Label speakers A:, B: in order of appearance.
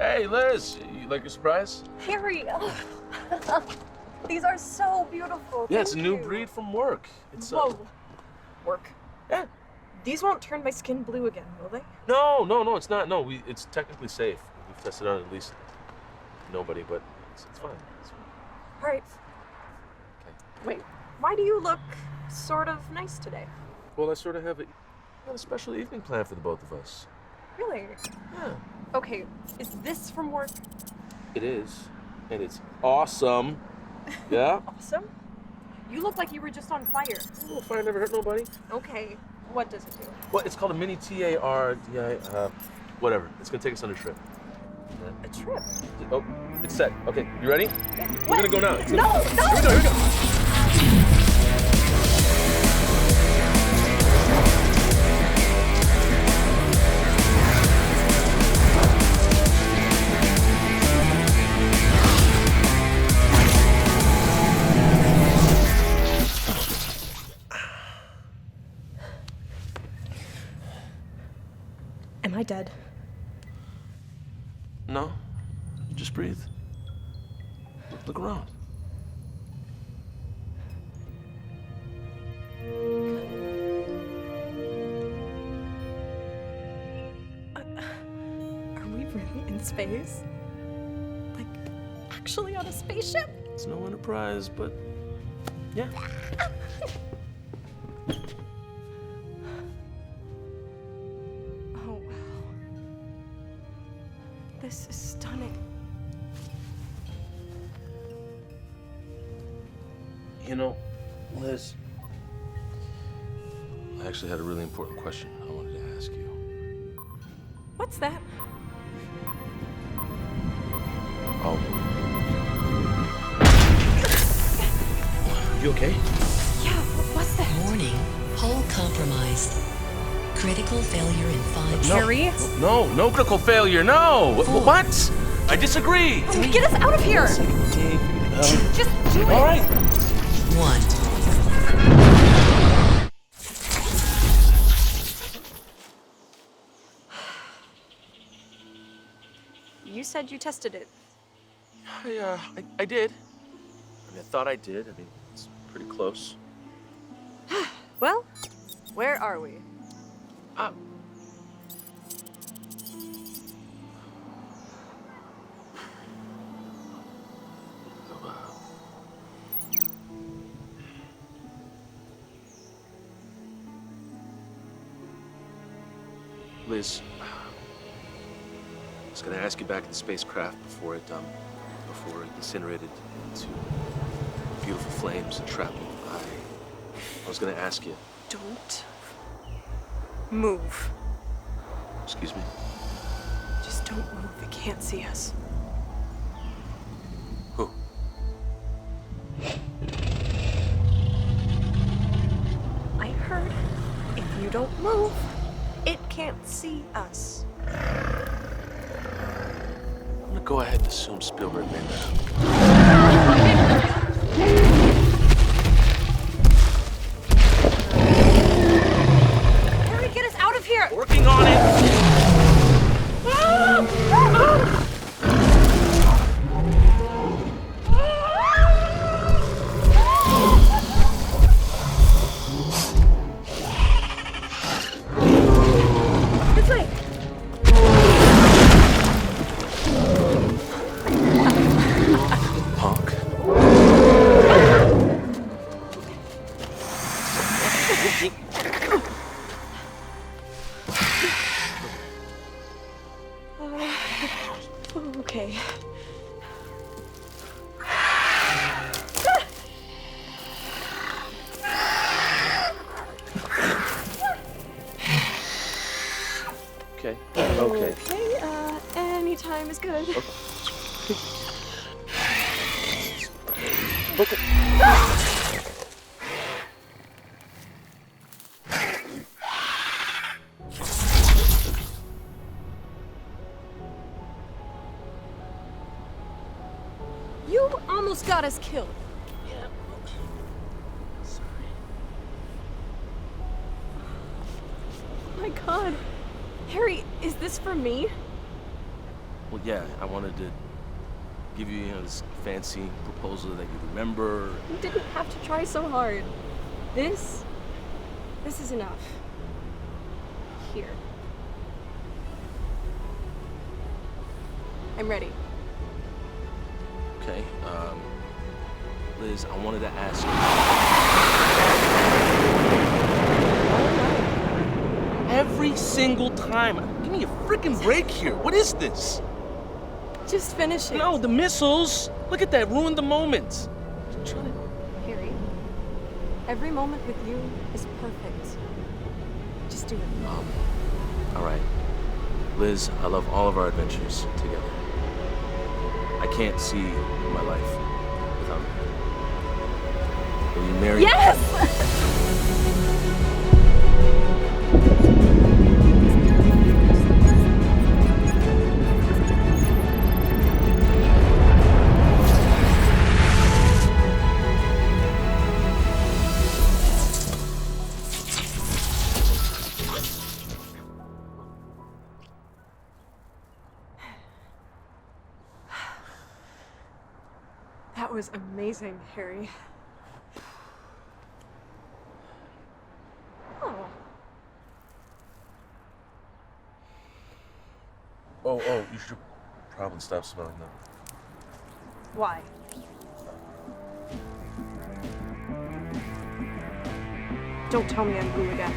A: Hey, Liz, you like your surprise?
B: Harry, these are so beautiful.
A: Yeah, it's a
B: Thank
A: new
B: you.
A: breed from work. It's
B: Whoa. Work.
A: Yeah.
B: These won't turn my skin blue again, will they?
A: No, it's not. No, it's technically safe. We've tested on at least nobody, but it's fine. It's fine.
B: All right.
A: Okay.
B: Wait, why do you look sort of nice today?
A: Well, I sort of have a special evening planned for the both of us.
B: Really?
A: Yeah.
B: Okay, is this from work?
A: It is, and it's awesome. Yeah?
B: Awesome? You look like you were just on fire.
A: Oh, fire never hurt nobody.
B: Okay, what does it do?
A: Well, it's called a mini TARDI, whatever. It's gonna take us on a trip.
B: A trip?
A: Oh, it's set. Okay, you ready?
B: What?
A: We're gonna go now.
B: No!
A: Here we go.
B: Am I dead?
A: No, just breathe. Look around.
B: Are we really in space? Like, actually on a spaceship?
A: It's no Enterprise, but yeah.
B: Oh, wow. This is stunning.
A: You know, Liz, I actually had a really important question I wanted to ask you.
B: What's that?
A: Oh. You okay?
B: Yeah, what's that?
C: Warning, hull compromised. Critical failure in 5
A: No.
B: Harry?
A: No critical failure, no! What? I disagree!
B: Get us out of here! Just do it!
A: All right.
C: 1.
B: You said you tested it.
A: I did. I mean, I thought I did. I mean, it's pretty close.
B: Well, where are we?
A: Liz, I was gonna ask you back in the spacecraft before it incinerated into beautiful flames and shrapnel. I was gonna ask you.
B: Don't move.
A: Excuse me?
B: Just don't move. They can't see us.
A: Who?
B: I heard if you don't move, it can't see us.
A: I'm gonna go ahead and assume Spielberg made that up.
B: Harry, get us out of here!
A: Working on it!
B: This way!
A: Punk.
B: Okay.
A: Okay. Okay.
B: Okay, any time is good.
A: Okay.
B: You almost got us killed.
A: Yeah. Sorry.
B: Oh my god. Harry, is this for me?
A: Well, yeah, I wanted to give you, this fancy proposal that you remember.
B: You didn't have to try so hard. This is enough. Here. I'm ready.
A: Okay, Liz, I wanted to ask you. Every single time. Give me a freaking break here. What is this?
B: Just finish it.
A: No, the missiles. Look at that. Ruined the moment. I'm trying to...
B: Harry, every moment with you is perfect. Just do it.
A: All right. Liz, I love all of our adventures together. I can't see my life without you. Will you marry me?
B: Yes! That was amazing, Harry. Oh.
A: Oh, you should probably stop smelling them.
B: Why? Don't tell me I'm blue again.